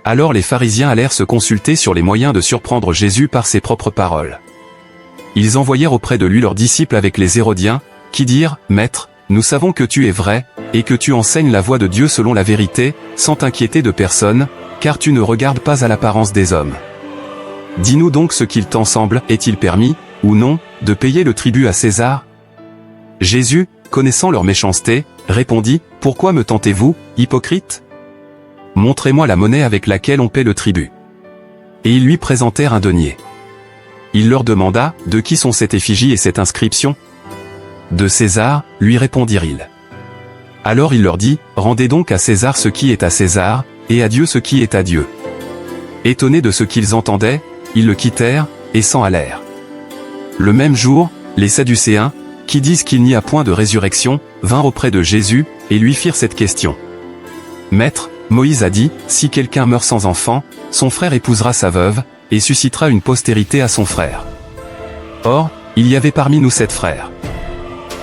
Alors les pharisiens allèrent se consulter sur les moyens de surprendre Jésus par ses propres paroles. Ils envoyèrent auprès de lui leurs disciples avec les Hérodiens, qui dirent « Maître, nous savons que tu es vrai, et que tu enseignes la voie de Dieu selon la vérité, sans t'inquiéter de personne, car tu ne regardes pas à l'apparence des hommes. Dis-nous donc ce qu'il t'en semble, est-il permis, ou non, de payer le tribut à César ?» Jésus, connaissant leur méchanceté, répondit « Pourquoi me tentez-vous, hypocrite ? Montrez-moi la monnaie avec laquelle on paie le tribut. » Et ils lui présentèrent un denier. Il leur demanda « De qui sont cette effigie et cette inscription ?» De César, lui répondirent-ils. Alors il leur dit, rendez donc à César ce qui est à César, et à Dieu ce qui est à Dieu. Étonnés de ce qu'ils entendaient, ils le quittèrent, et s'en allèrent. Le même jour, les Sadducéens, qui disent qu'il n'y a point de résurrection, vinrent auprès de Jésus, et lui firent cette question. Maître, Moïse a dit, si quelqu'un meurt sans enfant, son frère épousera sa veuve, et suscitera une postérité à son frère. Or, il y avait parmi nous 7 frères.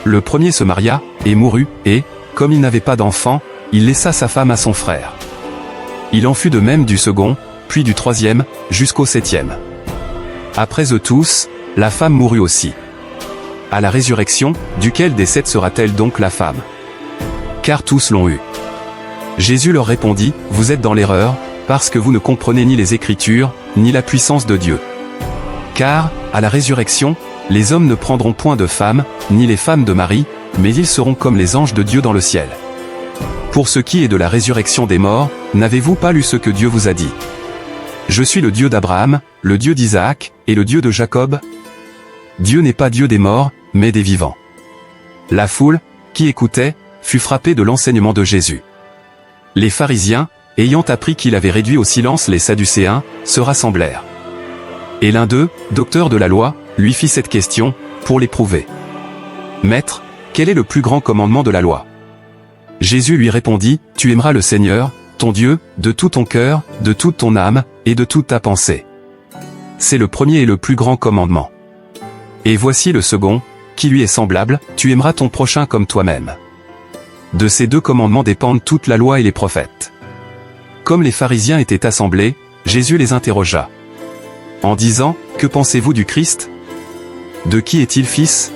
Le premier se maria, et mourut, et, comme il n'avait pas d'enfant, il laissa sa femme à son frère. Il en fut de même du second, puis du troisième, jusqu'au 7e. Après eux tous, la femme mourut aussi. À la résurrection, duquel des 7 sera-t-elle donc la femme? Car tous l'ont eu. Jésus leur répondit, vous êtes dans l'erreur, parce que vous ne comprenez ni les Écritures, ni la puissance de Dieu. Car, à la résurrection, les hommes ne prendront point de femmes, ni les femmes de mari, mais ils seront comme les anges de Dieu dans le ciel. Pour ce qui est de la résurrection des morts, n'avez-vous pas lu ce que Dieu vous a dit? Je suis le Dieu d'Abraham, le Dieu d'Isaac, et le Dieu de Jacob. Dieu n'est pas Dieu des morts, mais des vivants. La foule, qui écoutait, fut frappée de l'enseignement de Jésus. Les pharisiens, ayant appris qu'il avait réduit au silence les Sadducéens, se rassemblèrent. Et l'un d'eux, docteur de la loi, lui fit cette question, pour l'éprouver. Maître, quel est le plus grand commandement de la loi? Jésus lui répondit, tu aimeras le Seigneur, ton Dieu, de tout ton cœur, de toute ton âme, et de toute ta pensée. C'est le premier et le plus grand commandement. Et voici le second, qui lui est semblable, tu aimeras ton prochain comme toi-même. De ces 2 commandements dépendent toute la loi et les prophètes. Comme les pharisiens étaient assemblés, Jésus les interrogea. En disant, que pensez-vous du Christ? De qui est-il fils?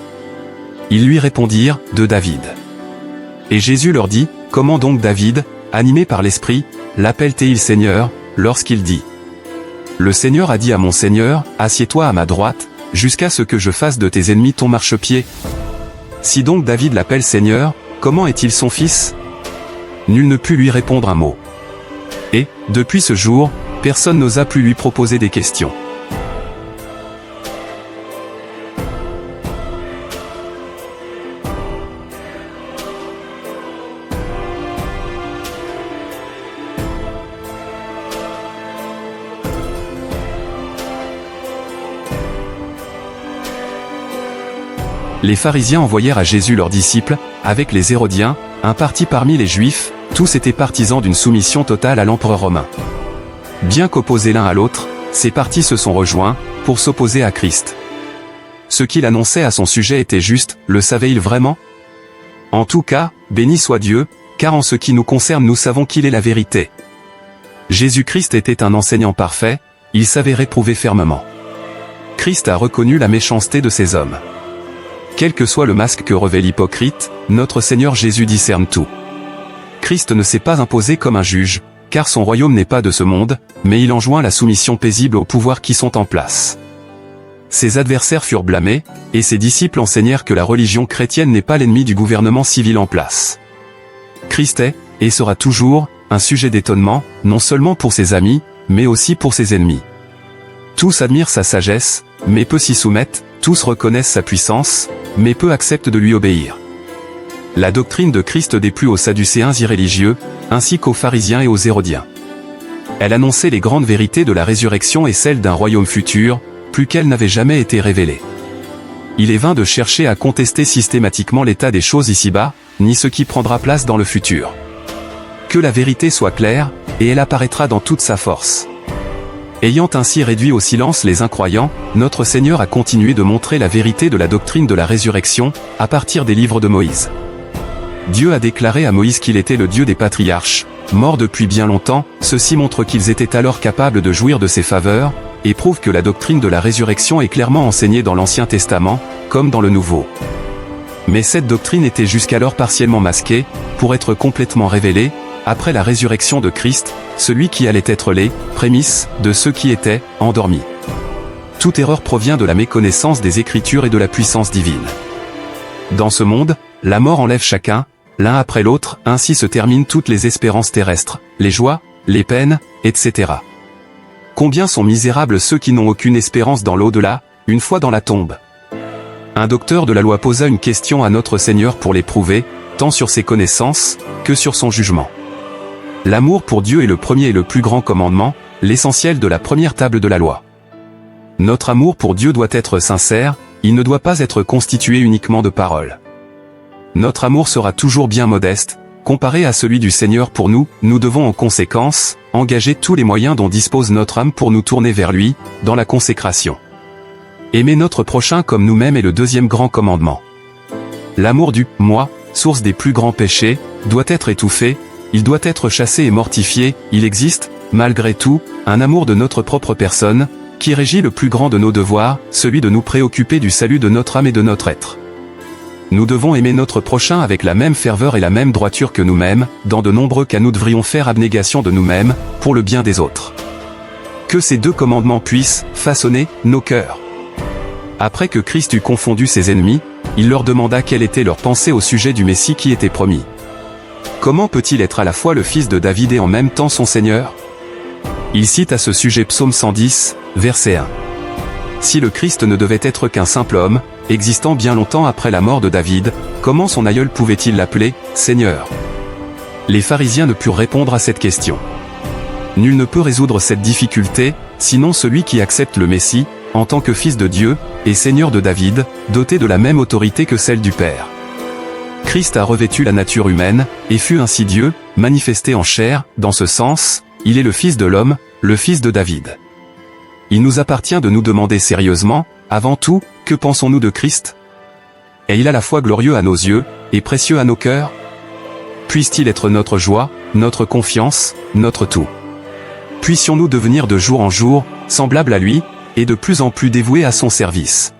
Ils lui répondirent, de David. Et Jésus leur dit, comment donc David, animé par l'Esprit, l'appelle-t-il Seigneur, lorsqu'il dit, le Seigneur a dit à mon Seigneur, assieds-toi à ma droite, jusqu'à ce que je fasse de tes ennemis ton marchepied. Si donc David l'appelle Seigneur, comment est-il son fils? Nul ne put lui répondre un mot. Et, depuis ce jour, personne n'osa plus lui proposer des questions. Les pharisiens envoyèrent à Jésus leurs disciples, avec les Hérodiens, un parti parmi les Juifs, tous étaient partisans d'une soumission totale à l'empereur romain. Bien qu'opposés l'un à l'autre, ces partis se sont rejoints, pour s'opposer à Christ. Ce qu'il annonçait à son sujet était juste, le savait-il vraiment? En tout cas, béni soit Dieu, car en ce qui nous concerne nous savons qu'il est la vérité. Jésus-Christ était un enseignant parfait, il savait réprouver fermement. Christ a reconnu la méchanceté de ces hommes. Quel que soit le masque que revêt l'hypocrite, notre Seigneur Jésus discerne tout. Christ ne s'est pas imposé comme un juge, car son royaume n'est pas de ce monde, mais il enjoint la soumission paisible aux pouvoirs qui sont en place. Ses adversaires furent blâmés, et ses disciples enseignèrent que la religion chrétienne n'est pas l'ennemi du gouvernement civil en place. Christ est, et sera toujours, un sujet d'étonnement, non seulement pour ses amis, mais aussi pour ses ennemis. Tous admirent sa sagesse, mais peu s'y soumettent, tous reconnaissent sa puissance, mais peu acceptent de lui obéir. La doctrine de Christ déplut aux Sadducéens irréligieux, ainsi qu'aux pharisiens et aux Hérodiens. Elle annonçait les grandes vérités de la résurrection et celles d'un royaume futur, plus qu'elles n'avaient jamais été révélées. Il est vain de chercher à contester systématiquement l'état des choses ici-bas, ni ce qui prendra place dans le futur. Que la vérité soit claire, et elle apparaîtra dans toute sa force. Ayant ainsi réduit au silence les incroyants, notre Seigneur a continué de montrer la vérité de la doctrine de la résurrection, à partir des livres de Moïse. Dieu a déclaré à Moïse qu'il était le Dieu des patriarches, morts depuis bien longtemps. Ceci montre qu'ils étaient alors capables de jouir de ses faveurs, et prouve que la doctrine de la résurrection est clairement enseignée dans l'Ancien Testament, comme dans le Nouveau. Mais cette doctrine était jusqu'alors partiellement masquée, pour être complètement révélée, après la résurrection de Christ, celui qui allait être les prémices de ceux qui étaient endormis. Toute erreur provient de la méconnaissance des Écritures et de la puissance divine. Dans ce monde, la mort enlève chacun, l'un après l'autre, ainsi se terminent toutes les espérances terrestres, les joies, les peines, etc. Combien sont misérables ceux qui n'ont aucune espérance dans l'au-delà, une fois dans la tombe. Un docteur de la loi posa une question à notre Seigneur pour l'éprouver, tant sur ses connaissances, que sur son jugement. L'amour pour Dieu est le premier et le plus grand commandement, l'essentiel de la première table de la loi. Notre amour pour Dieu doit être sincère, il ne doit pas être constitué uniquement de paroles. Notre amour sera toujours bien modeste, comparé à celui du Seigneur pour nous, nous devons en conséquence, engager tous les moyens dont dispose notre âme pour nous tourner vers lui, dans la consécration. Aimer notre prochain comme nous-mêmes est le deuxième grand commandement. L'amour du « moi », source des plus grands péchés, doit être étouffé, il doit être chassé et mortifié. Il existe, malgré tout, un amour de notre propre personne, qui régit le plus grand de nos devoirs, celui de nous préoccuper du salut de notre âme et de notre être. Nous devons aimer notre prochain avec la même ferveur et la même droiture que nous-mêmes. Dans de nombreux cas nous devrions faire abnégation de nous-mêmes, pour le bien des autres. Que ces deux commandements puissent façonner nos cœurs. Après que Christ eut confondu ses ennemis, il leur demanda quelle était leur pensée au sujet du Messie qui était promis. Comment peut-il être à la fois le fils de David et en même temps son Seigneur? Il cite à ce sujet Psaume 110, verset 1. Si le Christ ne devait être qu'un simple homme, existant bien longtemps après la mort de David, comment son aïeul pouvait-il l'appeler « Seigneur » ? Les pharisiens ne purent répondre à cette question. Nul ne peut résoudre cette difficulté, sinon celui qui accepte le Messie, en tant que fils de Dieu, et Seigneur de David, doté de la même autorité que celle du Père. Christ a revêtu la nature humaine, et fut ainsi Dieu, manifesté en chair. Dans ce sens, il est le Fils de l'homme, le Fils de David. Il nous appartient de nous demander sérieusement, avant tout, que pensons-nous de Christ? Est-il à la fois glorieux à nos yeux, et précieux à nos cœurs? Puisse-t-il être notre joie, notre confiance, notre tout? Puissions-nous devenir de jour en jour, semblables à lui, et de plus en plus dévoués à son service.